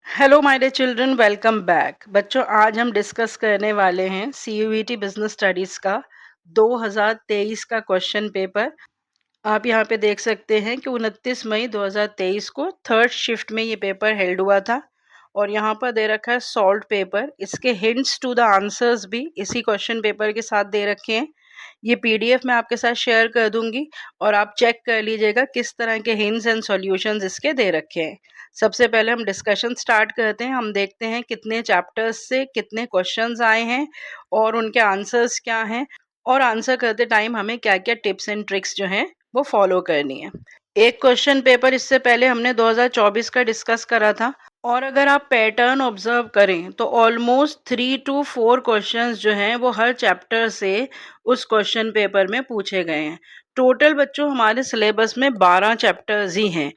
Hello my dear children, welcome back. बच्चों, आज हम डिस्कस करने वाले हैं सीयूईटी बिजनेस स्टडीज का 2023 का क्वेश्चन पेपर। आप यहाँ पे देख सकते हैं कि 29 मई 2023 को थर्ड शिफ्ट में ये पेपर हेल्ड हुआ था और यहाँ पर दे रखा है सॉल्व पेपर। इसके हिंट्स टू द आंसर्स भी इसी क्वेश्चन पेपर के साथ दे रखे हैं। ये पीडीएफ मैं आपके साथ शेयर कर दूंगी और आप चेक कर लीजिएगा किस तरह के हिंट्स एंड सॉल्यूशंस इसके दे रखे हैं। सबसे पहले हम डिस्कशन स्टार्ट करते हैं। हम देखते हैं कितने चैप्टर्स से कितने क्वेश्चंस आए हैं और उनके आंसर्स क्या हैं और आंसर करते टाइम हमें क्या क्या टिप्स एंड ट्रिक्स जो हैं वो फॉलो करनी है। एक क्वेश्चन पेपर इससे पहले हमने 2024 का डिस्कस करा था और अगर आप पैटर्न ऑब्जर्व करें तो ऑलमोस्ट 3 to 4 क्वेश्चंस जो हैं वो हर चैप्टर से उस क्वेश्चन पेपर में पूछे गए हैं। टोटल बच्चों हमारे सिलेबस में 12 चैप्टर्स ही हैं।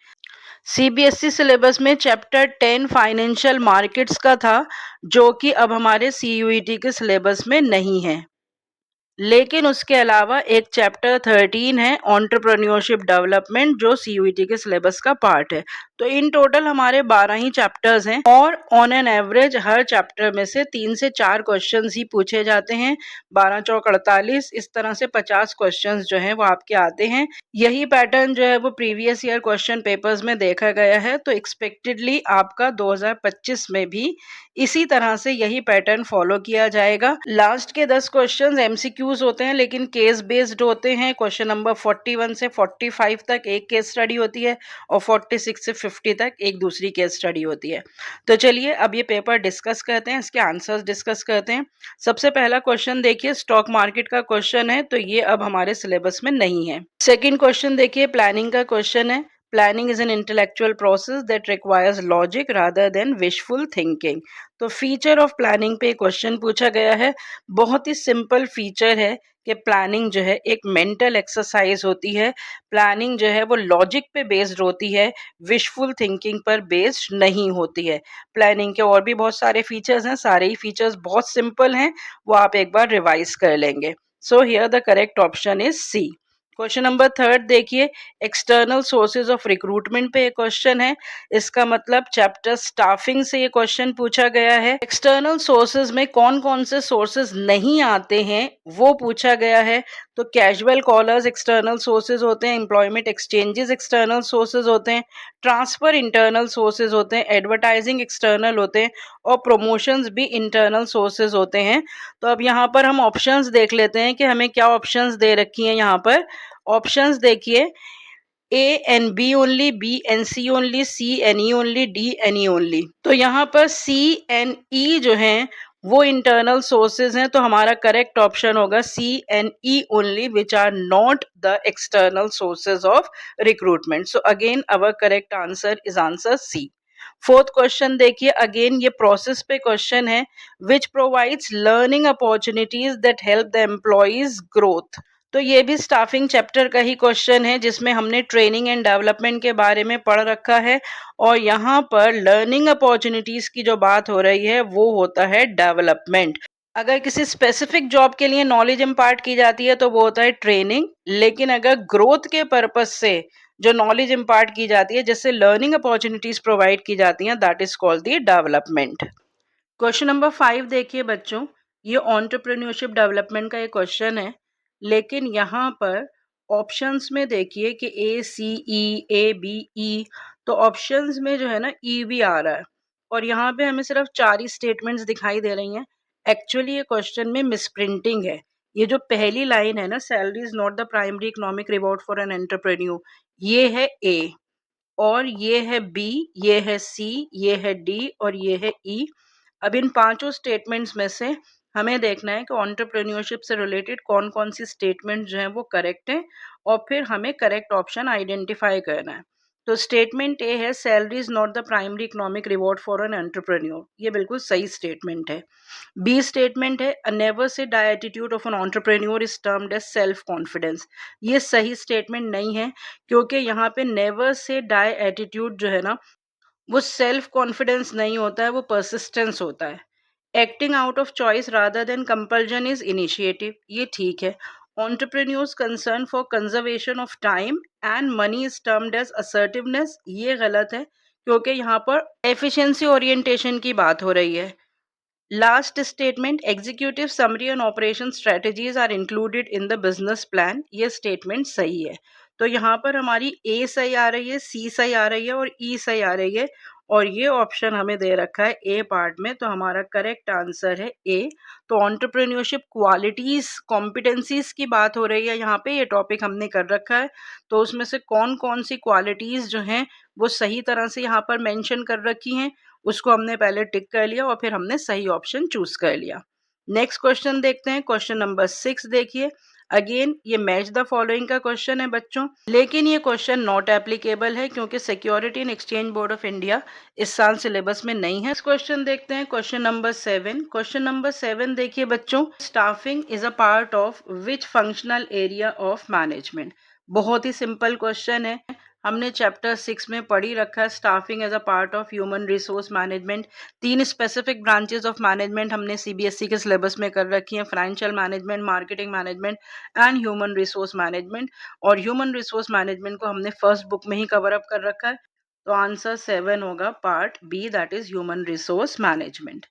सीबीएसई सिलेबस में चैप्टर 10 फाइनेंशियल मार्केट्स का था, जो कि अब हमारे सीयूईटी के सिलेबस में नहीं है। लेकिन उसके अलावा एक चैप्टर 13 है एंटरप्रेन्योरशिप डेवलपमेंट, जो सीयूईटी के सिलेबस का पार्ट है। तो इन टोटल हमारे 12 ही चैप्टर्स हैं और on an average her chapter में से 3 से 4 क्वेश्चंस ही पूछे जाते हैं। 12 चौक 48, इस तरह से 50 क्वेश्चंस जो हैं वो आपके आते हैं। यही पैटर्न जो है वो प्रीवियस ईयर क्वेश्चन पेपर्स में देखा गया है, तो एक्सपेक्टेडली आपका 2025 में भी इसी तरह से यही पैटर्न फॉलो किया जाएगा। लास्ट के 10 क्वेश्चंस एमसीक्यूज होते हैं, लेकिन केस बेस्ड होते हैं। क्वेश्चन नंबर 41 से 45 तक एक केस स्टडी होती है और 46 से 50 तक एक दूसरी केस स्टडी होती है। तो चलिए अब ये पेपर डिस्कस करते हैं, इसके आंसर्स डिस्कस करते हैं। सबसे पहला क्वेश्चन देखिए, स्टॉक मार्केट का क्वेश्चन है, तो ये अब हमारे सिलेबस में नहीं है। सेकेंड क्वेश्चन देखिए, प्लानिंग का क्वेश्चन है। Planning is an intellectual process that requires logic rather than wishful thinking. तो फीचर ऑफ प्लानिंग पे क्वेश्चन पूछा गया है। बहुत ही सिंपल फीचर है कि प्लानिंग जो है एक मेंटल एक्सरसाइज होती है। प्लानिंग जो है वो लॉजिक पे बेस्ड होती है, विशफुल थिंकिंग पर बेस्ड नहीं होती है। प्लानिंग के और भी बहुत सारे फीचर्स हैं, सारे ही फीचर्स बहुत सिंपल हैं, वो आप एक बार रिवाइज कर लेंगे। So here the correct option is C. Question number third देखिए, एक्सटर्नल सोर्सेज ऑफ रिक्रूटमेंट पे क्वेश्चन है। इसका मतलब चैप्टर स्टाफिंग से ये क्वेश्चन पूछा गया है। एक्सटर्नल सोर्सेज में कौन कौन से सोर्सेज नहीं आते हैं वो पूछा गया है। तो कैजुअल कॉलर्स एक्सटर्नल सोर्सेज होते हैं, एम्प्लॉयमेंट एक्सचेंजेस एक्सटर्नल सोर्सेज होते हैं, ट्रांसफर इंटरनल सोर्सेज होते हैं, एडवर्टाइजिंग एक्सटर्नल होते हैं और प्रमोशंस भी इंटरनल सोर्सेज होते हैं। तो अब यहाँ पर हम ऑप्शंस देख लेते हैं कि हमें क्या ऑप्शंस दे रखी हैं। यहाँ पर ऑप्शंस देखिए, A and B only, B and C only, C and E only, D and E only. तो यहाँ पर सी एन ई जो हैं वो इंटरनल सोर्सेज हैं, तो हमारा करेक्ट ऑप्शन होगा C and E only, which are not the external sources of recruitment. So again our correct answer is answer C. Fourth question देखिए, अगेन ये प्रोसेस पे क्वेश्चन है। Which provides learning opportunities that help the employees growth. तो ये भी staffing chapter का ही question है, जिसमें हमने ट्रेनिंग एंड डेवलपमेंट के बारे में पढ़ रखा है और यहाँ पर लर्निंग अपॉर्चुनिटीज की जो बात हो रही है वो होता है डेवलपमेंट। अगर किसी स्पेसिफिक जॉब के लिए नॉलेज इम्पार्ट की जाती है तो वो होता है ट्रेनिंग, लेकिन अगर ग्रोथ के पर्पज से जो नॉलेज इम्पार्ट की जाती है, जिससे लर्निंग अपॉर्चुनिटीज प्रोवाइड की जाती हैं, that is called the development. Question number 5 देखिए बच्चों, ये एंटरप्रेन्योरशिप डेवलपमेंट का एक क्वेश्चन है, लेकिन यहाँ पर ऑप्शंस में देखिए कि ए सी ई, ए बी ई। तो ऑप्शंस में जो है ना ई भी आ रहा है और यहाँ पे हमें सिर्फ 4 ही स्टेटमेंट्स दिखाई दे रही हैं। एक्चुअली ये क्वेश्चन में मिसप्रिंटिंग है। ये जो पहली लाइन है ना, salary is not the primary economic reward for an entrepreneur, ये है ए और ये है बी, ये है सी, ये है डी और ये है ई। अब इन पांचों स्टेटमेंट्स में से हमें देखना है कि एंटरप्रेन्योरशिप से रिलेटेड कौन कौन सी स्टेटमेंट जो है वो करेक्ट है और फिर हमें करेक्ट ऑप्शन आइडेंटिफाई करना है। तो स्टेटमेंट ए है, salary is not the primary economic reward for an entrepreneur, ये बिल्कुल सही स्टेटमेंट है। बी स्टेटमेंट है, a never say die attitude of an entrepreneur is termed as self confidence, ये सही स्टेटमेंट नहीं है, क्योंकि यहाँ पे नेवर से डाई एटीट्यूड जो है ना वो सेल्फ कॉन्फिडेंस नहीं होता है, वो परसिस्टेंस होता है। Acting out of choice rather than compulsion is initiative, ये ठीक है। Entrepreneurs concern for conservation of time and money is termed as assertiveness, ये गलत है, क्योंकि यहाँ पर एफिशिएंसी ओरिएंटेशन की बात हो रही है। Last statement, executive summary and operation strategies are included in the business plan, ये स्टेटमेंट सही है। तो यहाँ पर हमारी ए सही आ रही है, सी सही आ रही है और ई सही आ रही है, और ये ऑप्शन हमें दे रखा है ए पार्ट में, तो हमारा करेक्ट आंसर है ए। तो एंटरप्रेन्योरशिप क्वालिटीज कॉम्पिटेंसीज की बात हो रही है यहाँ पे, ये टॉपिक हमने कर रखा है। तो उसमें से कौन कौन सी क्वालिटीज जो हैं वो सही तरह से यहाँ पर मेंशन कर रखी हैं, उसको हमने पहले टिक कर लिया और फिर हमने सही ऑप्शन चूज कर लिया। नेक्स्ट क्वेश्चन देखते हैं, क्वेश्चन नंबर 6 देखिए। अगेन ये मैच द फॉलोइंग का क्वेश्चन है बच्चों, लेकिन ये क्वेश्चन नॉट एप्लीकेबल है क्योंकि security and exchange board of India इस साल सिलेबस में नहीं है। इस क्वेश्चन देखते हैं, क्वेश्चन नंबर 7। क्वेश्चन नंबर 7 देखिए बच्चों, staffing is a part of which functional area of management. बहुत ही सिंपल क्वेश्चन है, हमने चैप्टर 6 में पढ़ ही रखा है, staffing as a part of human resource management. 3 specific branches of management हमने सीबीएसई के सिलेबस में कर रखी हैं, financial management, marketing management and human resource management. और ह्यूमन रिसोर्स मैनेजमेंट को हमने फर्स्ट बुक में ही कवर अप कर रखा है। तो आंसर 7 होगा part B, that is human resource management.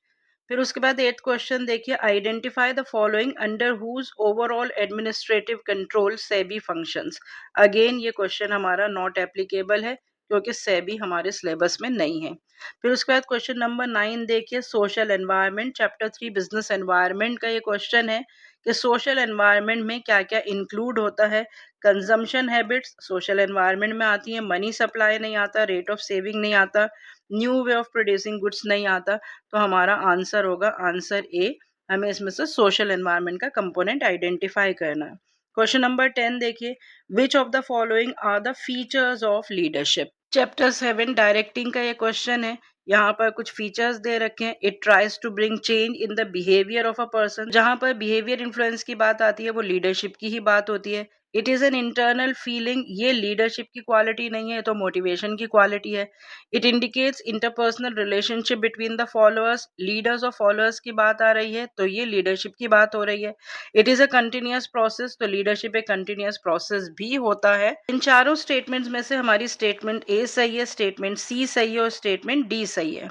फिर उसके बाद 8th क्वेश्चन देखिए, identify the following under whose overall administrative control SEBI functions. Again ये क्वेश्चन हमारा नॉट एप्लीकेबल है क्योंकि सेबी हमारे सिलेबस में नहीं है। फिर उसके बाद क्वेश्चन नंबर 9 देखिए, social environment, chapter 3 business environment का ये क्वेश्चन है कि सोशल एनवायरनमेंट में क्या क्या इंक्लूड होता है। कंजम्पशन हैबिट्स सोशल एनवायरनमेंट में आती है, मनी सप्लाई नहीं आता, रेट ऑफ सेविंग नहीं आता, new way of producing goods नहीं आता। तो हमारा आंसर होगा आंसर ए। हमें इसमें से सोशल एनवायरनमेंट का कंपोनेंट आइडेंटिफाई करना है। क्वेश्चन नंबर 10 देखिए, which of the following are the features of leadership. Chapter 7 directing का ये क्वेश्चन है, यहाँ पर कुछ फीचर्स दे रखे हैं। It tries to bring change in the behaviour of a person, जहां पर बिहेवियर इन्फ्लुएंस की बात आती है वो लीडरशिप की ही बात होती है। It is an internal feeling, ये लीडरशिप की क्वालिटी नहीं है, तो मोटिवेशन की क्वालिटी है। It indicates interpersonal relationship between the followers, leaders और फॉलोअर्स की बात आ रही है, तो ये लीडरशिप की बात हो रही है। It is a continuous process, तो लीडरशिप एक कंटिन्यूअस प्रोसेस भी होता है। इन चारों स्टेटमेंट्स में से हमारी स्टेटमेंट ए सही है, स्टेटमेंट सी सही है और स्टेटमेंट डी सही है।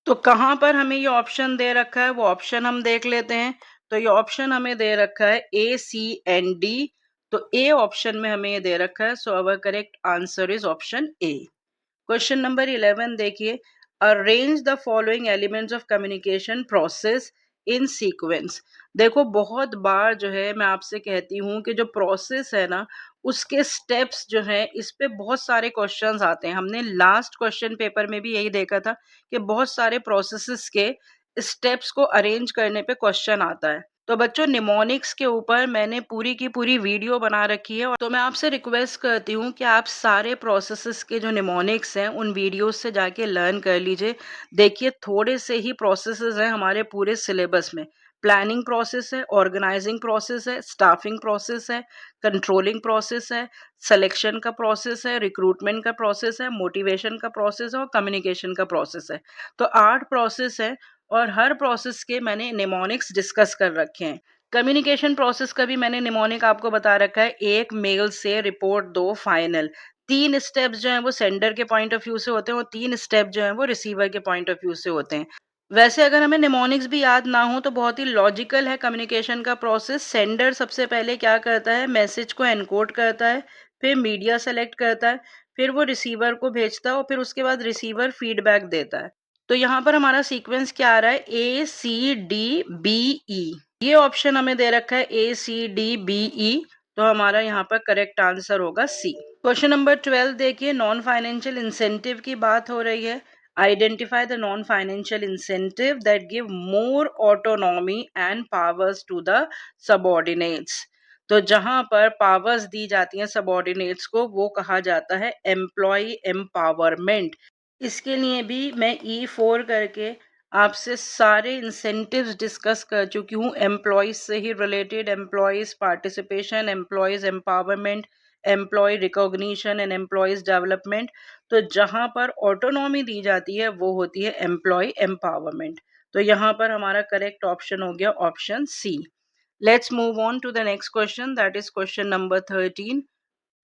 तो कहाँ पर हमें ये ऑप्शन दे रखा है वो ऑप्शन हम देख लेते हैं। तो ये ऑप्शन हमें दे रखा है ए, सी एंड डी। तो ए ऑप्शन में हमें ये दे रखा है, so our correct answer is option A. Question number 11 देखिए, arrange the following elements of communication process in sequence. देखो बहुत बार जो है मैं आपसे कहती हूँ कि जो प्रोसेस है ना उसके स्टेप्स जो है इस पे बहुत सारे क्वेश्चंस आते हैं। हमने लास्ट क्वेश्चन पेपर में भी यही देखा था कि बहुत सारे प्रोसेसेस के स्टेप्स को अरेंज करने पे क्वेश्चन आता है। तो बच्चों निमोनिक्स के ऊपर मैंने पूरी की पूरी वीडियो बना रखी है, और तो मैं आपसे रिक्वेस्ट करती हूँ कि आप सारे प्रोसेसेस के जो निमोनिक्स हैं उन वीडियोस से जाके लर्न कर लीजिए। देखिए थोड़े से ही प्रोसेसेस हैं हमारे पूरे सिलेबस में। प्लानिंग प्रोसेस है, ऑर्गेनाइजिंग प्रोसेस है, स्टाफिंग प्रोसेस है, कंट्रोलिंग प्रोसेस है, सिलेक्शन का प्रोसेस है, रिक्रूटमेंट का प्रोसेस है, मोटिवेशन का प्रोसेस है और कम्युनिकेशन का प्रोसेस है। तो 8 प्रोसेस है और हर प्रोसेस के मैंने निमोनिक्स डिस्कस कर रखे हैं। कम्युनिकेशन प्रोसेस का भी मैंने निमोनिक आपको बता रखा है, एक मेल से रिपोर्ट दो फाइनल। 3 स्टेप्स जो हैं वो सेंडर के पॉइंट ऑफ व्यू से होते हैं और 3 स्टेप जो हैं वो रिसीवर के पॉइंट ऑफ व्यू से होते हैं। वैसे अगर हमें निमोनिक्स भी याद ना हो तो बहुत ही लॉजिकल है कम्युनिकेशन का प्रोसेस। सेंडर सबसे पहले क्या करता है, मैसेज को एनकोड करता है, फिर मीडिया सेलेक्ट करता है, फिर वो रिसीवर को भेजता है और फिर उसके बाद रिसीवर फीडबैक देता है। तो यहाँ पर हमारा सीक्वेंस क्या आ रहा है, ए सी डी बी ई, ये ऑप्शन हमें दे रखा है ए सी डी बी ई। तो हमारा यहाँ पर करेक्ट आंसर होगा सी। क्वेश्चन नंबर 12 देखिए, नॉन फाइनेंशियल इंसेंटिव की बात हो रही है। Identify the non financial incentive that give more autonomy and powers to the subordinates. तो जहां पर पावर्स दी जाती हैं सबऑर्डिनेट्स को वो कहा जाता है एम्प्लॉय एम्पावरमेंट। इसके लिए भी मैं E4 करके आपसे सारे इंसेंटिव्स डिस्कस कर चुकी हूँ, एम्प्लॉयज से ही related, employees participation, employees empowerment, employee recognition and employees development. तो जहाँ पर ऑटोनॉमी दी जाती है वो होती है एम्प्लॉय एम्पावरमेंट। तो यहाँ पर हमारा करेक्ट ऑप्शन हो गया option C. Let's move on to the next question, that is question number 13।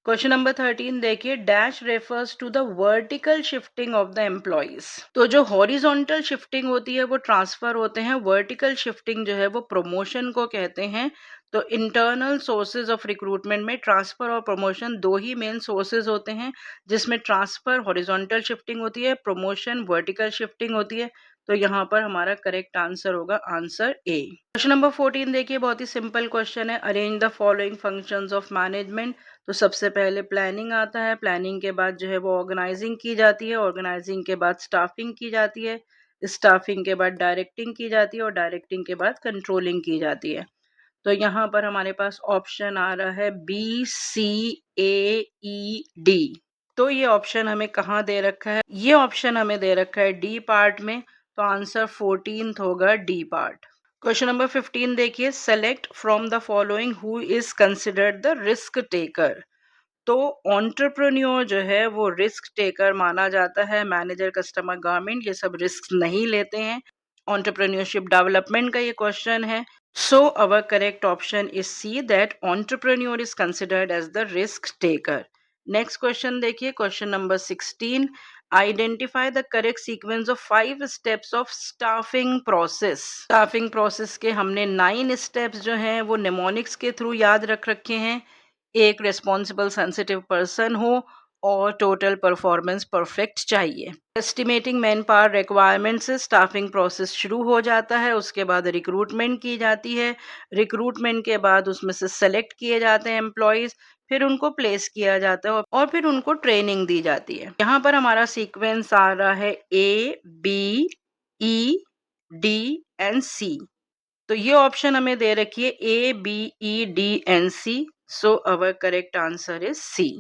Question number 13 देखिए, dash refers to the vertical shifting of the employees. तो जो हॉरिजॉन्टल शिफ्टिंग होती है वो ट्रांसफर होते हैं, वर्टिकल शिफ्टिंग जो है वो प्रमोशन को कहते हैं। तो इंटरनल सोर्सेज ऑफ रिक्रूटमेंट में ट्रांसफर और प्रमोशन दो ही मेन सोर्सेज होते हैं, जिसमें ट्रांसफर हॉरिजॉन्टल शिफ्टिंग होती है, प्रमोशन वर्टिकल शिफ्टिंग होती है। तो यहाँ पर हमारा करेक्ट आंसर होगा आंसर ए। क्वेश्चन नंबर 14 देखिए, बहुत ही सिंपल क्वेश्चन है। Arrange the following functions of management. तो सबसे पहले प्लानिंग आता है, प्लानिंग के बाद जो है वो ऑर्गेनाइजिंग की जाती है, ऑर्गेनाइजिंग के बाद स्टाफिंग की जाती है, स्टाफिंग के बाद डायरेक्टिंग की जाती है और डायरेक्टिंग के बाद कंट्रोलिंग की जाती है। तो यहाँ पर हमारे पास ऑप्शन आ रहा है बी सी ए ई डी। तो ये ऑप्शन हमें कहाँ दे रखा है? ये ऑप्शन हमें दे रखा है डी पार्ट में। तो आंसर 14th होगा डी पार्ट। क्वेश्चन नंबर 15 देखिए, select from the following who is considered the risk taker. तो एंटरप्रेन्योर जो है वो रिस्क टेकर माना जाता है। मैनेजर, कस्टमर, गवर्नमेंट ये सब रिस्क नहीं लेते हैं। एंटरप्रेन्योरशिप डेवलपमेंट का ये क्वेश्चन है। So our correct option is C, that entrepreneur is considered as the risk taker. Next question देखिए, question number 16, identify the correct sequence of 5 steps of staffing process. Staffing process के हमने 9 steps जो हैं वो mnemonics के through याद रख रखे हैं। एक रिस्पॉन्सिबल सेंसिटिव पर्सन हो और टोटल परफॉर्मेंस परफेक्ट चाहिए। एस्टिमेटिंग मैन पावर रिक्वायरमेंट से स्टाफिंग प्रोसेस शुरू हो जाता है, उसके बाद रिक्रूटमेंट की जाती है, रिक्रूटमेंट के बाद उसमें से सेलेक्ट किए जाते हैं एम्प्लॉयज, फिर उनको प्लेस किया जाता है और फिर उनको ट्रेनिंग दी जाती है। यहाँ पर हमारा सीक्वेंस आ रहा है A B E D and C. तो ये ऑप्शन हमें दे रखी है A B E D and C. So our correct answer is C.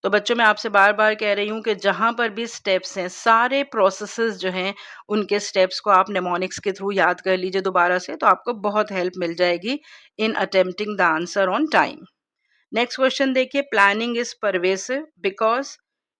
तो बच्चों, मैं आपसे बार बार कह रही हूँ कि जहां पर भी स्टेप्स हैं, सारे प्रोसेसेस जो हैं उनके स्टेप्स को आप नेमोनिक्स के थ्रू याद कर लीजिए दोबारा से, तो आपको बहुत हेल्प मिल जाएगी in attempting the answer on time. Next question देखिए, planning is pervasive because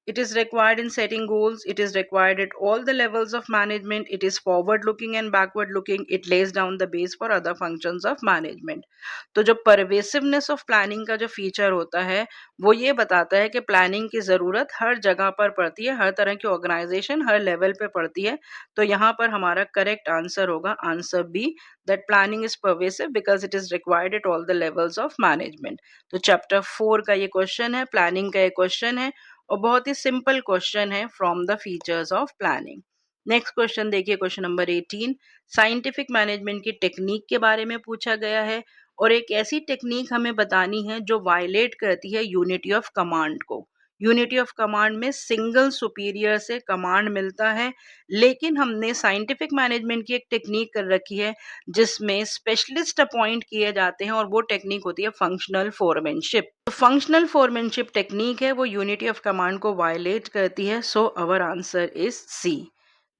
it is required in setting goals, it is required at all the levels of management, it is forward looking and backward looking, it lays down the base for other functions of management। तो जो pervasiveness of planning का जो feature होता है वो ये बताता है कि प्लानिंग की ज़रूरत हर जगह पर पड़ती है, हर तरह की ऑर्गेनाइजेशन हर लेवल पे पड़ती है। तो यहाँ पर हमारा करेक्ट आंसर होगा answer B, that planning is pervasive because it is required at all the levels of management. तो चैप्टर 4 का ये क्वेश्चन है, प्लानिंग का ये क्वेश्चन है और बहुत ही सिंपल क्वेश्चन है from the features of planning. Next question देखिए, क्वेश्चन नंबर 18, साइंटिफिक मैनेजमेंट की टेक्निक के बारे में पूछा गया है और एक ऐसी टेक्निक हमें बतानी है जो वायलेट करती है यूनिटी ऑफ कमांड को। यूनिटी ऑफ कमांड में सिंगल सुपीरियर से कमांड मिलता है, लेकिन हमने साइंटिफिक मैनेजमेंट की एक टेक्निक कर रखी है जिसमें स्पेशलिस्ट अपॉइंट किए जाते हैं और वो टेक्निक होती है फंक्शनल फोरमैनशिप। तो फंक्शनल फोरमैनशिप टेक्निक है वो यूनिटी ऑफ कमांड को वायलेट करती है। So our answer is C.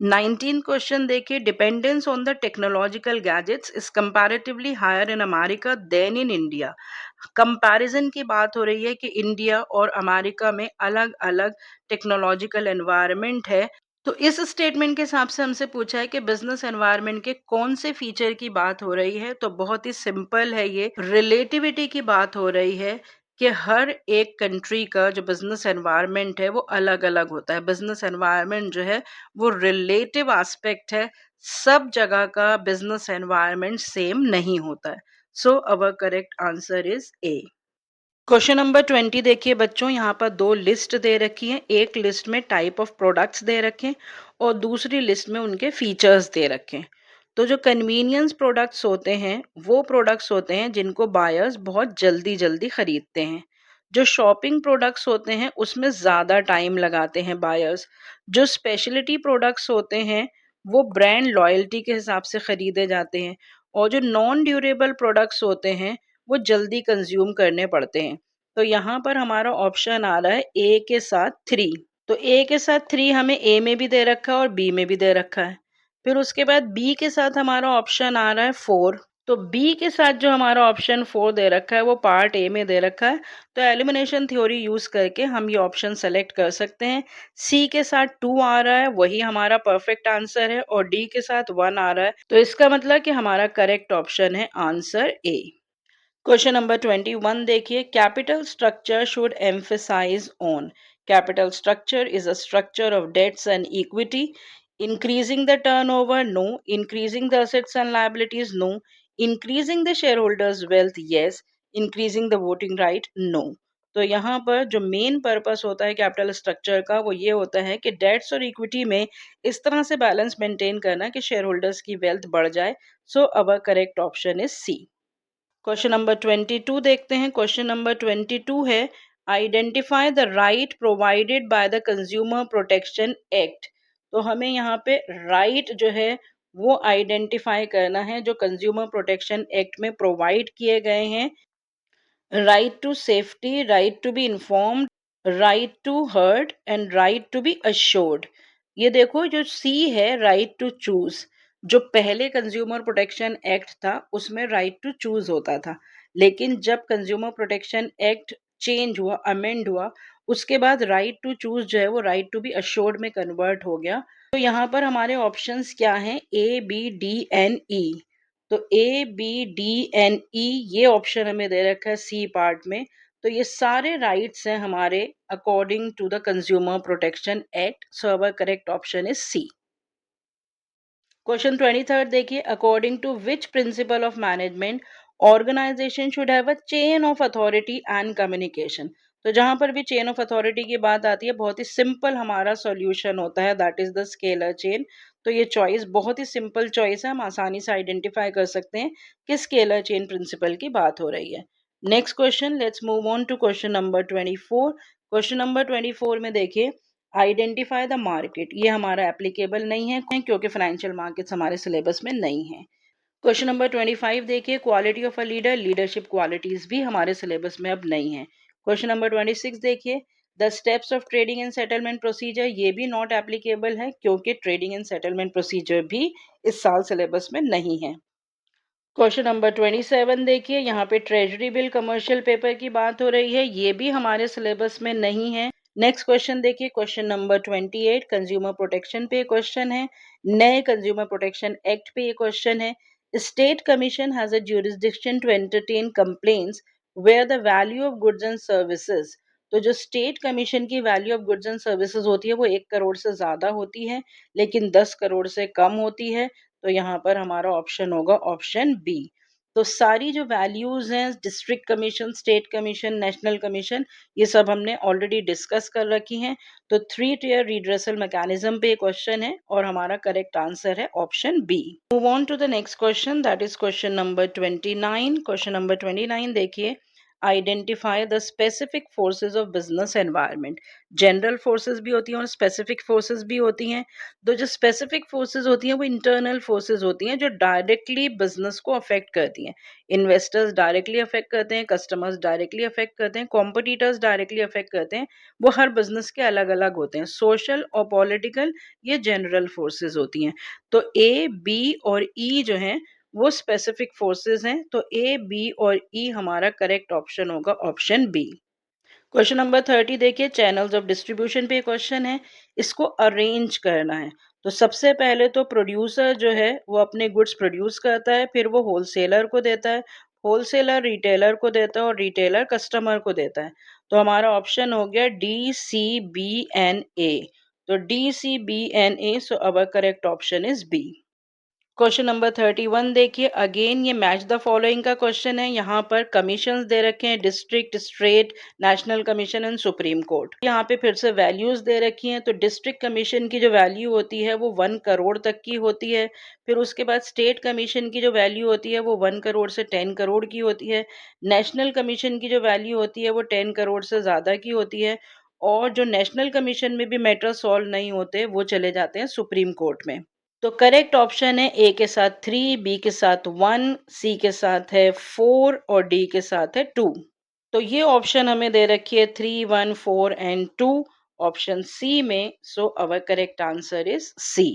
19 question देखिए, dependence on the technological gadgets is comparatively higher in America than in India. Comparison की बात हो रही है कि इंडिया और अमेरिका में अलग अलग टेक्नोलॉजिकल एनवायरनमेंट है। तो इस स्टेटमेंट के हिसाब से हमसे पूछा है कि बिजनेस एनवायरनमेंट के कौन से फीचर की बात हो रही है। तो बहुत ही सिंपल है, ये रिलेटिविटी की बात हो रही है कि हर एक कंट्री का जो बिजनेस एनवायरनमेंट है वो अलग अलग होता है। बिजनेस एनवायरनमेंट जो है वो रिलेटिव एस्पेक्ट है, सब जगह का बिजनेस एनवायरनमेंट सेम नहीं होता है। So our correct answer is A. Question number 20 देखिए बच्चों, यहाँ पर दो लिस्ट दे रखी है। एक लिस्ट में टाइप ऑफ प्रोडक्ट्स दे रखे हैं और दूसरी लिस्ट में उनके फीचर्स दे रखे हैं। तो जो कन्वीनियंस प्रोडक्ट्स होते हैं वो प्रोडक्ट्स होते हैं जिनको बायर्स बहुत जल्दी जल्दी खरीदते हैं। जो शॉपिंग प्रोडक्ट्स होते हैं उसमें ज़्यादा टाइम लगाते हैं बायर्स। जो स्पेशलिटी प्रोडक्ट्स होते हैं वो ब्रांड लॉयल्टी के हिसाब से खरीदे जाते हैं और जो नॉन ड्यूरेबल प्रोडक्ट्स होते हैं वो जल्दी कंज्यूम करने पड़ते हैं। तो यहाँ पर हमारा ऑप्शन आ रहा है ए के साथ 3। तो ए के साथ 3 हमें ए में भी दे रखा है और बी में भी दे रखा है। फिर उसके बाद बी के साथ हमारा ऑप्शन आ रहा है 4। तो बी के साथ जो हमारा ऑप्शन 4 दे रखा है वो पार्ट ए में दे रखा है। तो एलिमिनेशन थ्योरी यूज करके हम ये ऑप्शन सेलेक्ट कर सकते हैं। सी के साथ 2 आ रहा है, वही हमारा परफेक्ट आंसर है और डी के साथ 1 आ रहा है। तो इसका मतलब कि हमारा करेक्ट ऑप्शन है आंसर ए। क्वेश्चन नंबर 21 देखिए, capital structure should emphasise on. Capital structure is a structure of debts and equity. Increasing the turnover, no. Increasing the assets and liabilities, no. Increasing the share holders wealth, yes. Increasing the voting right, no. तो यहाँ पर जो main purpose होता है capital structure का वो ये होता है कि डेट्स और इक्विटी में इस तरह से बैलेंस मेंटेन करना कि शेयर होल्डर्स की वेल्थ बढ़ जाए। So our correct option is C. Question number 22 देखते हैं। क्वेश्चन नंबर 22 है, identify the right provided by the consumer protection act. तो हमें यहाँ पे राइट जो है वो आइडेंटिफाई करना है जो कंज्यूमर प्रोटेक्शन एक्ट में प्रोवाइड किए गए हैं। Right to safety, right to be informed, right to heard and right to be assured. ये देखो जो सी है, राइट टू चूज, जो पहले कंज्यूमर प्रोटेक्शन एक्ट था उसमें राइट टू चूज होता था, लेकिन जब कंज्यूमर प्रोटेक्शन एक्ट चेंज हुआ, अमेंड हुआ, उसके बाद राइट टू चूज जो है वो राइट टू बी अश्योर्ड में कन्वर्ट हो गया। तो यहाँ पर हमारे ऑप्शंस क्या हैं, A B D and E. तो A B D and E ये ऑप्शन हमें दे रखा है सी पार्ट में। तो ये सारे राइट्स हैं हमारे according to the consumer protection act. So our correct option is C. Question 23 देखिए, according to which principle of management organisation should have a chain of authority and communication. तो जहां पर भी चेन ऑफ अथॉरिटी की बात आती है बहुत ही सिंपल हमारा सॉल्यूशन होता है, that is the scalar chain. तो ये चॉइस बहुत ही सिंपल चॉइस है, हम आसानी से आइडेंटिफाई कर सकते हैं कि स्केलर चेन प्रिंसिपल की बात हो रही है। Next question, let's move on to question number 24। Question number 24 में देखिए, आइडेंटिफाई द मार्केट। ये हमारा एप्लीकेबल नहीं है क्योंकि फाइनेंशियल मार्केट्स हमारे सिलेबस में नहीं है। क्वेश्चन नंबर 25 देखिए, quality of a leader, leadership qualities भी हमारे सिलेबस में अब नहीं है। क्वेश्चन नंबर 26 देखिए, the steps of trading and settlement procedure, ये भी नॉट एप्लीकेबल है क्योंकि ट्रेडिंग एंड सेटलमेंट प्रोसीजर भी इस साल सिलेबस में नहीं है। क्वेश्चन नंबर 27 देखिए, यहाँ पे ट्रेजरी बिल कमर्शियल पेपर की बात हो रही है, ये भी हमारे सिलेबस में नहीं है। नेक्स्ट क्वेश्चन देखिए, क्वेश्चन नंबर 28 कंज्यूमर प्रोटेक्शन पे क्वेश्चन है, नए कंज्यूमर प्रोटेक्शन एक्ट पे ये क्वेश्चन है। State commission has a jurisdiction to entertain complaints where the value of goods and services. तो जो स्टेट कमीशन की value of goods and services होती है वो 1 करोड़ से ज्यादा होती है, लेकिन 10 करोड़ से कम होती है। तो यहाँ पर हमारा ऑप्शन होगा ऑप्शन बी। तो सारी जो वैल्यूज हैं, district commission, state commission, national commission, ये सब हमने ऑलरेडी डिस्कस कर रखी हैं। तो 3 टियर रिड्रेसल मैकेनिज्म पे क्वेश्चन है और हमारा करेक्ट आंसर है option B. Move on to the next question, that is question number 29। Question number 29 देखिए, identify the specific forces of business environment. General forces भी होती हैं और स्पेसिफिक फोर्सेस भी होती हैं। तो जो स्पेसिफिक फोर्सेस होती हैं वो इंटरनल फोर्सेस होती हैं जो डायरेक्टली बिजनेस को अफेक्ट करती हैं। इन्वेस्टर्स डायरेक्टली अफेक्ट करते हैं, कस्टमर्स डायरेक्टली अफेक्ट करते हैं, कॉम्पिटिटर्स डायरेक्टली अफेक्ट करते हैं। वो हर बिजनेस के अलग अलग होते हैं, सोशल और पॉलिटिकल, ये जनरल फोर्सेस होती हैं। तो ए बी और ई जो हैं वो स्पेसिफिक फोर्सेस हैं। तो ए बी और ई हमारा करेक्ट ऑप्शन होगा ऑप्शन बी। क्वेश्चन नंबर 30 देखिए, चैनल्स ऑफ डिस्ट्रीब्यूशन पे क्वेश्चन है, इसको अरेंज करना है। तो सबसे पहले तो प्रोड्यूसर जो है वो अपने गुड्स प्रोड्यूस करता है, फिर वो होलसेलर को देता है, होलसेलर रिटेलर को देता है और रिटेलर कस्टमर को देता है। तो हमारा ऑप्शन हो गया D C B and A. तो D C B and A, so our correct option is B. Question number 31 देखिए, अगेन ये मैच द फॉलोइंग का क्वेश्चन है। यहाँ पर कमीशंस दे रखे हैं, district, state, national commission and supreme court. यहाँ पे फिर से वैल्यूज दे रखी हैं। तो डिस्ट्रिक्ट कमीशन की जो वैल्यू होती है वो 1 करोड़ तक की होती है। फिर उसके बाद स्टेट कमीशन की जो वैल्यू होती है वो 1 करोड़ से 10 करोड़ की होती है। नेशनल कमीशन की जो वैल्यू होती है वो 10 करोड़ से ज्यादा की होती है। और जो नेशनल कमीशन में भी मैटर सॉल्व नहीं होते वो चले जाते हैं सुप्रीम कोर्ट में। तो करेक्ट ऑप्शन है ए के साथ 3, बी के साथ 1, सी के साथ है 4 और डी के साथ है 2। तो ये ऑप्शन हमें दे रखी है 3, 1, 4 एंड 2 ऑप्शन सी में। So our correct answer is C.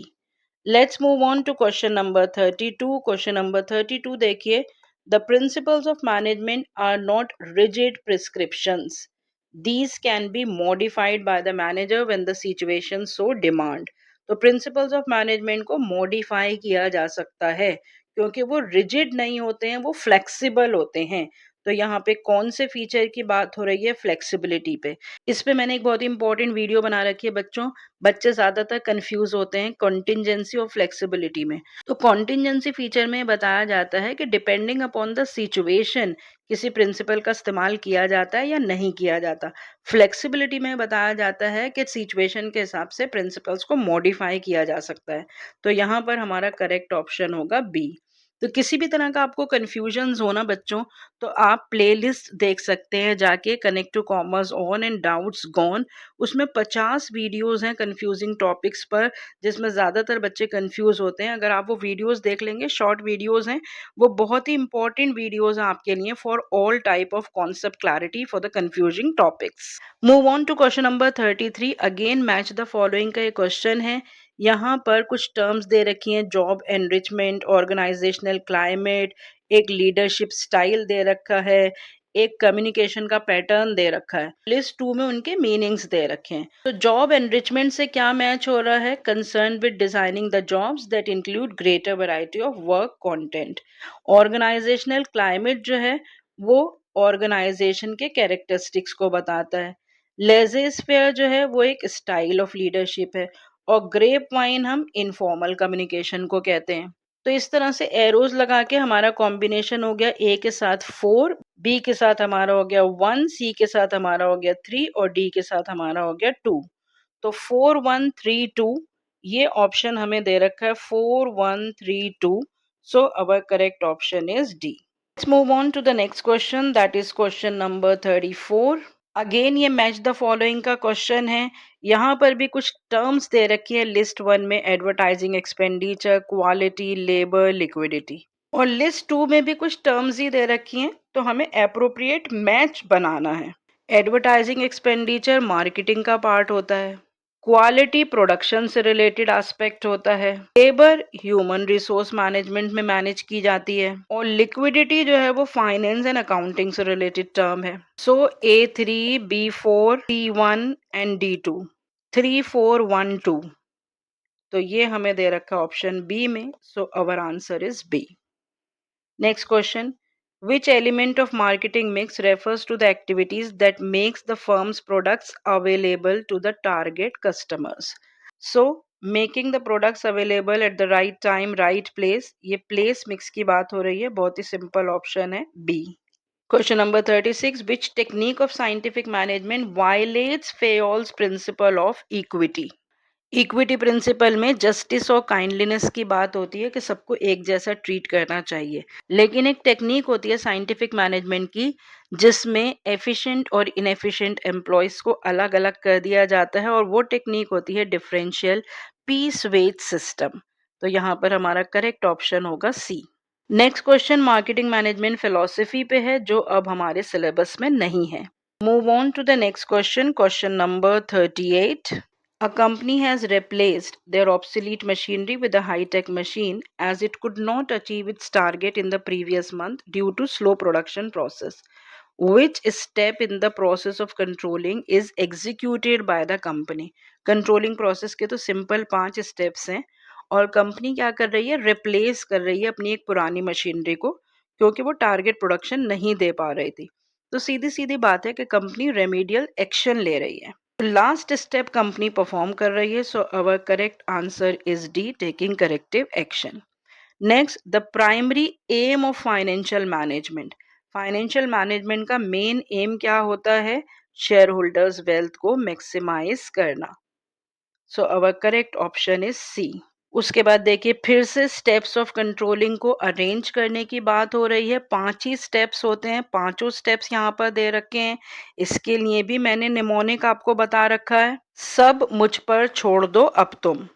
Let's move on to question number 32। Question number 32 देखिए, the principles of management are not rigid prescriptions, these can be modified by the manager when the situation so demand. तो principles of management को modify किया जा सकता है क्योंकि वो rigid नहीं होते हैं, वो फ्लेक्सिबल होते हैं। तो यहाँ पे कौन से फीचर की बात हो रही है? फ्लेक्सिबिलिटी पे। इस पे मैंने एक बहुत ही इंपॉर्टेंट वीडियो बना रखी है बच्चों। बच्चे ज़्यादातर कन्फ्यूज़ होते हैं कॉन्टिजेंसी और फ्लेक्सिबिलिटी में। तो कॉन्टिजेंसी फीचर में बताया जाता है कि डिपेंडिंग अपॉन द सिचुएशन किसी प्रिंसिपल का इस्तेमाल किया जाता है या नहीं किया जाता। फ्लेक्सिबिलिटी में बताया जाता है कि सिचुएशन के हिसाब से प्रिंसिपल्स को मॉडिफाई किया जा सकता है। तो यहाँ पर हमारा करेक्ट ऑप्शन होगा बी। तो किसी भी तरह का आपको कन्फ्यूजन्स हो ना बच्चों, तो आप प्लेलिस्ट देख सकते हैं जाके, connect to commerce on and doubts gone. उसमें 50 वीडियोस हैं कंफ्यूजिंग टॉपिक्स पर, जिसमें ज़्यादातर बच्चे कंफ्यूज होते हैं। अगर आप वो वीडियोस देख लेंगे, शॉर्ट वीडियोस हैं, वो बहुत ही इंपॉर्टेंट वीडियोस हैं आपके लिए for all type of concept clarity for the confusing topics. Move on to question number 33। Again match the following का ये क्वेश्चन है। यहाँ पर कुछ टर्म्स दे रखी हैं, जॉब एनरिचमेंट, ऑर्गेनाइजेशनल क्लाइमेट, एक लीडरशिप स्टाइल दे रखा है, एक कम्युनिकेशन का पैटर्न दे रखा है। लिस्ट 2 में उनके मीनिंग्स दे रखे हैं। तो जॉब एनरिचमेंट से क्या मैच हो रहा है? Concern with designing the jobs that include greater variety of work content. Organisational climate जो है वो ऑर्गेनाइजेशन के कैरेक्टरिस्टिक्स को बताता है। लेज़े-फेयर जो है वो एक स्टाइल ऑफ लीडरशिप है, और ग्रेप वाइन हम इनफॉर्मल कम्युनिकेशन को कहते हैं। तो इस तरह से एरोज लगा के हमारा कॉम्बिनेशन हो गया, ए के साथ 4, बी के साथ हमारा हो गया 1, सी के साथ हमारा हो गया 3 और डी के साथ हमारा हो गया 2। तो 4 1 3 2 ये ऑप्शन हमें दे रखा है, 4 1 3 2। So our correct option is D. Let's move on to the next question, that is question number 34। Again ये मैच द फॉलोइंग का क्वेश्चन है। यहाँ पर भी कुछ टर्म्स दे रखी है लिस्ट 1 में, advertising expenditure, quality, labour, liquidity. और लिस्ट 2 में भी कुछ टर्म्स ही दे रखी हैं, तो हमें एप्रोप्रिएट मैच बनाना है। एडवर्टाइजिंग एक्सपेंडिचर मार्केटिंग का पार्ट होता है, क्वालिटी प्रोडक्शन से रिलेटेड एस्पेक्ट होता है, लेबर ह्यूमन रिसोर्स मैनेजमेंट में मैनेज की जाती है, और लिक्विडिटी जो है वो फाइनेंस एंड अकाउंटिंग से रिलेटेड टर्म है। सो A3, B4, C1 and D2, 3 4 1 2। तो ये हमें दे रखा ऑप्शन बी में। So our answer is B. Next question. Which element of marketing mix refers to the activities that makes the firm's products available to the target customers? So, making the products available at the right time, right place. ये place mix की बात हो रही है, बहुत ही simple option है B. Question number 36. Which technique of scientific management violates Fayol's principle of equity? Equity principle में justice और काइंडलीनेस की बात होती है कि सबको एक जैसा ट्रीट करना चाहिए, लेकिन एक टेक्निक होती है साइंटिफिक मैनेजमेंट की जिसमें एफिशिएंट और इनएफिशिएंट एम्प्लॉयज को अलग अलग कर दिया जाता है, और वो टेक्निक होती है डिफरेंशियल पीस वेज सिस्टम। तो यहाँ पर हमारा करेक्ट ऑप्शन होगा C. Next question marketing management philosophy पे है, जो अब हमारे सिलेबस में नहीं है। Move on to the next question, question number 38। A company has replaced their obsolete machinery with a high-tech machine as it could not achieve its target in the previous month due to slow production process. Which step in the process of controlling is executed by the company? Controlling process के तो simple 5 steps हैं, और company क्या कर रही है? Replace कर रही है अपनी एक पुरानी मशीनरी को, क्योंकि वो टारगेट प्रोडक्शन नहीं दे पा रही थी। तो सीधी सीधी बात है कि कंपनी रेमेडियल एक्शन ले रही है। लास्ट स्टेप कंपनी परफॉर्म कर रही है। So our correct answer is D, taking corrective action. Next, the primary aim of financial management. Financial management का मेन एम क्या होता है? शेयर होल्डर्स वेल्थ को मैक्सिमाइज करना। So our correct option is C. उसके बाद देखिए फिर से स्टेप्स ऑफ कंट्रोलिंग को अरेंज करने की बात हो रही है। 5 ही स्टेप्स होते हैं, पांचों स्टेप्स यहाँ पर दे रखे हैं। इसके लिए भी मैंने निमोनिक आपको बता रखा है, सब मुझ पर छोड़ दो अब तुम।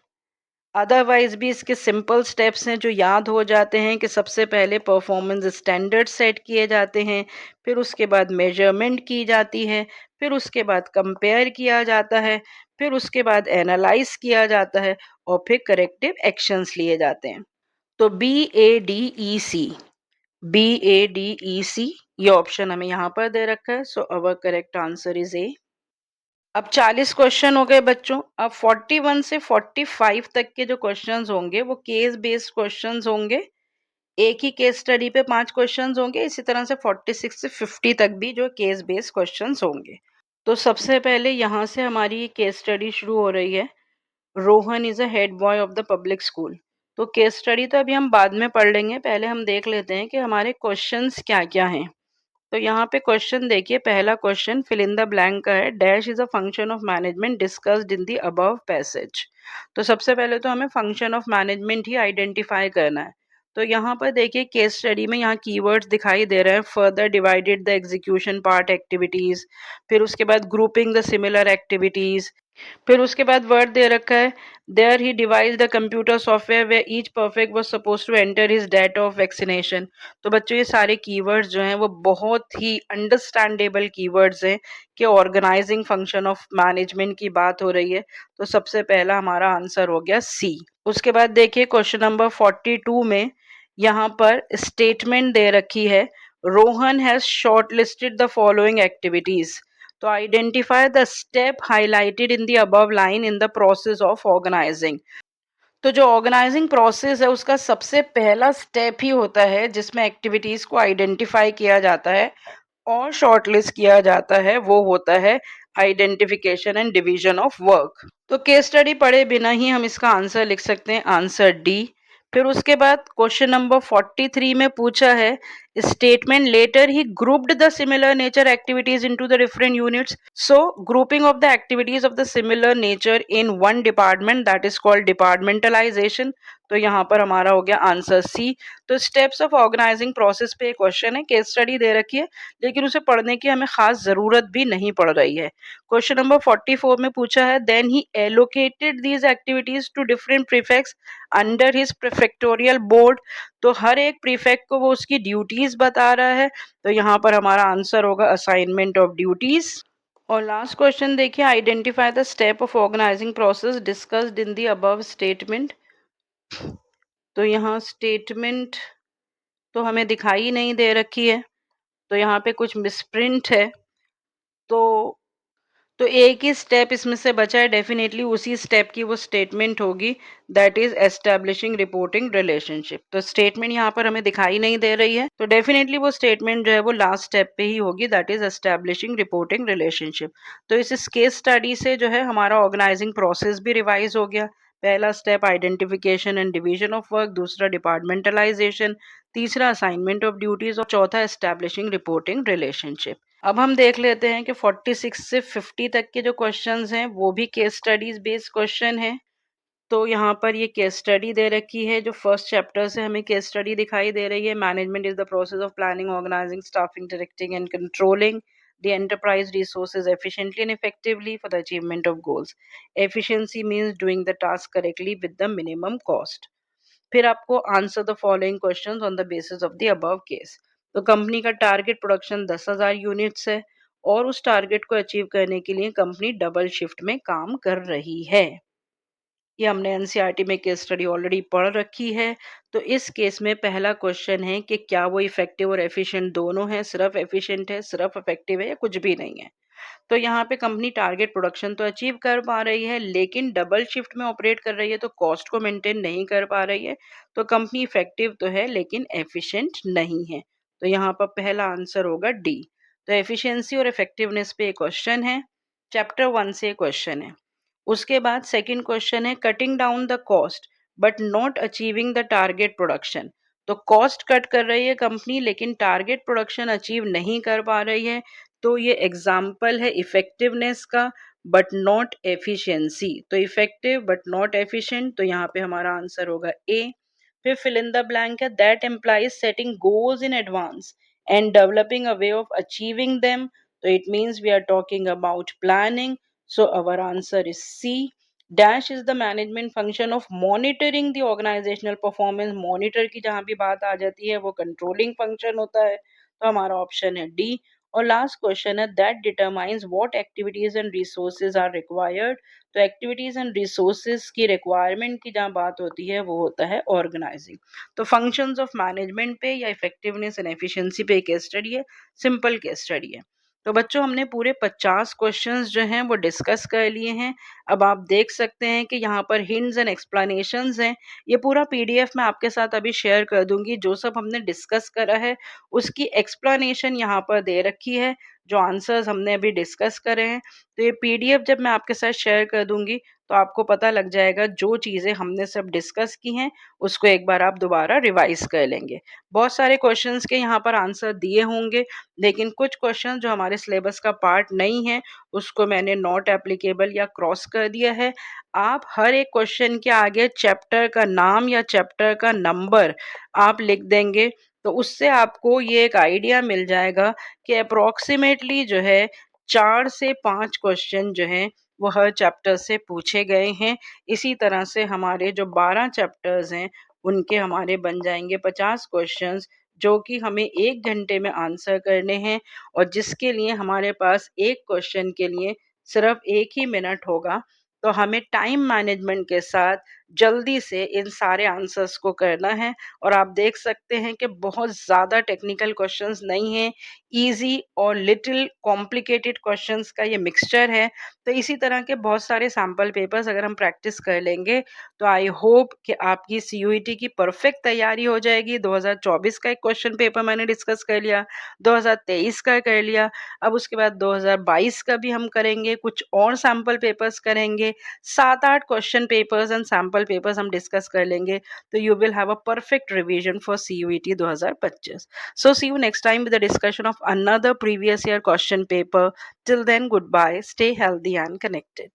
अदरवाइज भी इसके सिंपल स्टेप्स हैं जो याद हो जाते हैं कि सबसे पहले परफॉर्मेंस स्टैंडर्ड सेट किए जाते हैं, फिर उसके बाद मेजरमेंट की जाती है, फिर उसके बाद कंपेयर किया जाता है, फिर उसके बाद एनालाइज किया जाता है, और फिर करेक्टिव एक्शंस लिए जाते हैं। तो BADEC, BADEC ये ऑप्शन हमें यहाँ पर दे रखा है। So our correct answer is A. अब 40 क्वेश्चन हो गए बच्चों। अब 41 से 45 तक के जो क्वेश्चंस होंगे वो केस बेस्ड क्वेश्चंस होंगे। एक ही केस स्टडी पे 5 क्वेश्चंस होंगे, इसी तरह से 46 से 50 तक भी जो केस बेस्ड क्वेश्चंस होंगे। तो सबसे पहले यहाँ से हमारी ये केस स्टडी शुरू हो रही है। Rohan is a head boy of the public school. तो केस स्टडी तो अभी हम बाद में पढ़ लेंगे, पहले हम देख लेते हैं कि हमारे क्वेश्चंस क्या-क्या हैं। तो यहाँ पे क्वेश्चन देखिए, पहला question fill in the blank का है। Dash is a function of management discussed in the above passage. तो सबसे पहले तो हमें फंक्शन ऑफ मैनेजमेंट ही आइडेंटिफाई करना है। तो यहाँ पर देखिए केस स्टडी में यहाँ कीवर्ड्स दिखाई दे रहे हैं। Further divided the execution part activities, फिर उसके बाद ग्रुपिंग द सिमिलर एक्टिविटीज, फिर उसके बाद वर्ड दे रखा है there he devise the computer software way each perfect was suppose to enter his date of vaccination. तो बच्चों ये सारे कीवर्ड्स जो हैं वो बहुत ही अंडरस्टैंडेबल कीवर्ड्स हैं कि ऑर्गेनाइजिंग फंक्शन ऑफ मैनेजमेंट की बात हो रही है। तो सबसे पहला हमारा आंसर हो गया सी। उसके बाद देखिए क्वेश्चन नंबर 42 में यहाँ पर स्टेटमेंट दे रखी है Rohan has shortlisted the following activities. तो identify the step highlighted in the above line in the process of organizing. तो जो ऑर्गेनाइजिंग प्रोसेस है उसका सबसे पहला स्टेप ही होता है जिसमें एक्टिविटीज को आइडेंटिफाई किया जाता है और शॉर्टलिस्ट किया जाता है, वो होता है identification and division of work. तो केस स्टडी पढ़े बिना ही हम इसका आंसर लिख सकते हैं, आंसर डी। फिर उसके बाद क्वेश्चन नंबर 43 में पूछा है statement letter he grouped the similar nature activities into the different units. So grouping of the activities of the similar nature in one department that is called departmentalisation. तो यहाँ पर हमारा हो गया आंसर सी। तो स्टेप्स ऑफ ऑर्गेनाइजिंग प्रोसेस पे question है, case study दे रखी है लेकिन उसे पढ़ने की हमें खास जरूरत भी नहीं पड़ रही है। क्वेश्चन नंबर 44 में पूछा है then he allocated these activities to different prefects under his prefectorial board. तो हर एक प्रीफेक्ट को वो उसकी ड्यूटीज बता रहा है। तो यहाँ पर हमारा आंसर होगा असाइनमेंट ऑफ ड्यूटीज। और लास्ट क्वेश्चन देखिए identify the step of organising process discussed in the above statement. तो यहाँ स्टेटमेंट तो हमें दिखाई नहीं दे रखी है, तो यहाँ पे कुछ मिसप्रिंट है। तो एक ही स्टेप इसमें से बचा है, डेफिनेटली उसी स्टेप की वो स्टेटमेंट होगी, that is establishing reporting relationship. तो स्टेटमेंट यहाँ पर हमें दिखाई नहीं दे रही है, तो डेफिनेटली वो स्टेटमेंट जो है वो लास्ट स्टेप पे ही होगी, that is establishing reporting relationship. तो इस केस स्टडी से जो है हमारा ऑर्गेनाइजिंग प्रोसेस भी रिवाइज हो गया। पहला step identification and division of work, दूसरा डिपार्टमेंटलाइजेशन, तीसरा असाइनमेंट ऑफ ड्यूटीज और चौथा एस्टैब्लिशिंग रिपोर्टिंग रिलेशनशिप। अब हम देख लेते हैं कि 46 से 50 तक के जो क्वेश्चंस हैं वो भी केस स्टडीज बेस्ड क्वेश्चन हैं। तो यहाँ पर ये केस स्टडी दे रखी है, जो फर्स्ट चैप्टर से हमें केस स्टडी दिखाई दे रही है। Management is the process of planning, organising, staffing, directing and controlling the enterprise resources efficiently and effectively for the achievement of goals. Efficiency means doing the task correctly with the minimum cost. फिर आपको answer the following questions on the basis of the above case. तो company का target production 10,000 units है और उस target को achieve करने के लिए कंपनी डबल शिफ्ट में काम कर रही है। ये हमने एनसीईआरटी में केस स्टडी ऑलरेडी पढ़ रखी है। तो इस केस में पहला क्वेश्चन है कि क्या वो इफेक्टिव और एफिशिएंट दोनों है, सिर्फ एफिशिएंट है, सिर्फ इफेक्टिव है या कुछ भी नहीं है। तो यहाँ पे कंपनी टारगेट प्रोडक्शन तो अचीव कर पा रही है लेकिन डबल शिफ्ट में ऑपरेट कर रही है, तो कॉस्ट को मेंटेन नहीं कर पा रही है। तो कंपनी इफेक्टिव तो है लेकिन एफिशिएंट नहीं है। तो यहाँ पर पहला आंसर होगा डी। तो एफिशिएंसी और इफेक्टिवनेस पे क्वेश्चन है, चैप्टर 1 से क्वेश्चन है। उसके बाद सेकंड क्वेश्चन है cutting down the cost but not achieving the target production. तो कॉस्ट कट कर रही है कंपनी लेकिन टारगेट प्रोडक्शन अचीव नहीं कर पा रही है। तो ये एग्जाम्पल है इफेक्टिवनेस का बट नॉट एफिशिएंसी। तो इफेक्टिव बट नॉट एफिशिएंट, तो यहाँ पे हमारा आंसर होगा ए। फिर फिल इन द ब्लैंक है that employees setting goals in advance and developing a way of achieving them. तो it means we are talking about planning. So our answer is C. Dash is the management function of monitoring the organizational performance. Monitor की जहाँ भी बात आ जाती है वो controlling function होता है, तो हमारा ऑप्शन है D। और लास्ट क्वेश्चन है that determines what activities and resources are required. तो activities and resources की requirement की जहाँ बात होती है वो होता है organizing। तो functions of management पे या effectiveness and efficiency पे केस स्टडी है, सिंपल केस स्टडी है। तो बच्चों हमने पूरे 50 क्वेश्चंस जो हैं वो डिस्कस कर लिए हैं। अब आप देख सकते हैं कि यहाँ पर हिंट्स एंड एक्सप्लेनेशंस हैं। ये पूरा पीडीएफ मैं आपके साथ अभी शेयर कर दूँगी। जो सब हमने डिस्कस करा है उसकी एक्सप्लेनेशन यहाँ पर दे रखी है, जो आंसर्स हमने अभी डिस्कस करे हैं। तो ये पीडीएफ जब मैं आपके साथ शेयर कर दूँगी तो आपको पता लग जाएगा जो चीज़ें हमने सब डिस्कस की हैं, उसको एक बार आप दोबारा रिवाइज़ कर लेंगे। बहुत सारे क्वेश्चंस के यहाँ पर आंसर दिए होंगे, लेकिन कुछ क्वेश्चन जो हमारे सिलेबस का पार्ट नहीं है, उसको मैंने नॉट एप्लीकेबल या क्रॉस कर दिया है। आप हर एक क्वेश्चन के आगे चैप्टर का नाम या चैप्टर का नंबर आप लिख देंगे, तो उससे आपको ये एक आइडिया मिल जाएगा कि अप्रॉक्सिमेटली जो है 4 से 5 क्वेश्चन जो हैं वो हर चैप्टर से पूछे गए हैं। इसी तरह से हमारे जो 12 चैप्टर्स हैं उनके हमारे बन जाएँगे 50 क्वेश्चंस, जो कि हमें 1 घंटे में आंसर करने हैं और जिसके लिए हमारे पास एक क्वेश्चन के लिए सिर्फ 1 ही मिनट होगा। तो हमें टाइम मैनेजमेंट के साथ जल्दी से इन सारे आंसर्स को करना है और आप देख सकते हैं कि बहुत ज़्यादा टेक्निकल क्वेश्चंस नहीं हैं, ईज़ी और लिटिल कॉम्प्लिकेटेड क्वेश्चंस का ये मिक्सचर है। तो इसी तरह के बहुत सारे सैंपल पेपर्स अगर हम प्रैक्टिस कर लेंगे, तो आई होप कि आपकी सीयूईटी की परफेक्ट तैयारी हो जाएगी। 2024 का एक क्वेश्चन पेपर मैंने डिस्कस कर लिया, 2023 का कर लिया, अब उसके बाद 2022 का भी हम करेंगे, कुछ और सैंपल पेपर्स करेंगे, 7-8 question papers and sample papers हम डिस्कस कर लेंगे, तो you will have a perfect revision for CUET 2025. So see you next time with the discussion of another previous year question paper. Till then, goodbye, stay healthy and connected.